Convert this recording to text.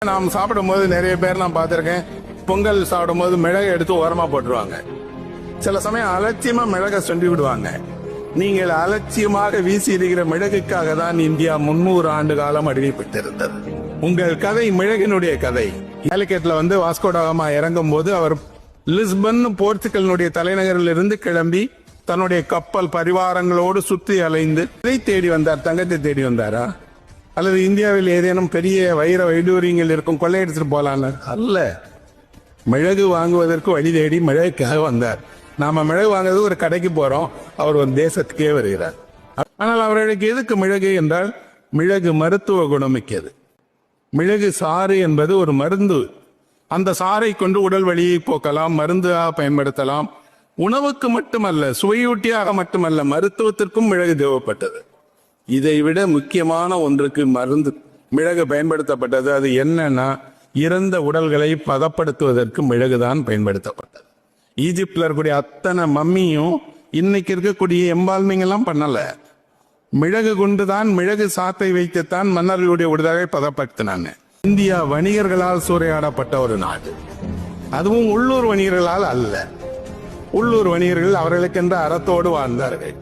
நாம் சாப்பிடும் போது நிறைய பேர் நான் பார்த்திருக்கேன், பொங்கல் சாப்பிடும் போது மிளகை எடுத்து ஓரமா போட்டுருவாங்க. சில சமயம் அலட்சியமா மிளகை சொல்லி விடுவாங்க. நீங்கள் அலட்சியமாக வீசி இருக்கிற மிளகுக்காக தான் இந்தியா 300 ஆண்டு காலம் அடிமைப்பட்டிருந்தது. உங்கள் கதை மிளகினுடைய கதை. கேலிக்கட்ல வாஸ்கோடகாமா இறங்கும் போது அவர் லிஸ்பன் போர்ச்சுகலினுடைய தலைநகரில் இருந்து கிளம்பி தன்னுடைய கப்பல் பரிவாரங்களோடு சுற்றி அலைந்து இதை தேடி வந்தார். தங்கத்தை தேடி வந்தாரா? அல்லது இந்தியாவில் ஏதேனும் பெரிய வைர வைடூரியங்கள் இருக்கும் கொள்ளையடிச்சிட்டு போலான்னு அல்ல. மிளகு வாங்குவதற்கு வழி தேடி மிளகுக்காக வந்தார். நாம மிளகு வாங்குறது ஒரு கடைக்கு போறோம், அவர் ஒரு தேசத்துக்கே வருகிறார். ஆனால் அவர்களுக்கு எதுக்கு மிளகு என்றால், மிளகு மருத்துவ குணமிக்கது. மிளகு சாறு என்பது ஒரு மருந்து. அந்த சாறை கொண்டு உடல் வலியை போக்கலாம், மருந்தாக பயன்படுத்தலாம். உணவுக்கு மட்டுமல்ல, சுவையூட்டியாக மட்டுமல்ல, மருத்துவத்திற்கும் மிளகு தேவைப்பட்டது. இதை விட முக்கியமான ஒன்றுக்கு மருந்து மிளகு பயன்படுத்தப்பட்டது. அது என்னன்னா, இறந்த உடல்களை பதப்படுத்துவதற்கு மிளகுதான் பயன்படுத்தப்பட்டது. ஈஜிப்ட்ல இருக்கக்கூடிய அத்தனை மம்மியும் இன்னைக்கு இருக்கக்கூடிய எம்பால்மிங் எல்லாம் பண்ணல. மிளகு கொண்டுதான், மிளகு சாத்தை வைத்துத்தான் மன்னர்களுடைய உடலை பதப்படுத்தினாங்க. இந்தியா வணிகர்களால் சூறையாடப்பட்ட ஒரு நாடு. அதுவும் உள்ளூர் வணிகர்களால் அல்ல. உள்ளூர் வணிகர்கள் அவர்களுக்கென்ற அறத்தோடு வாழ்ந்தார்கள்.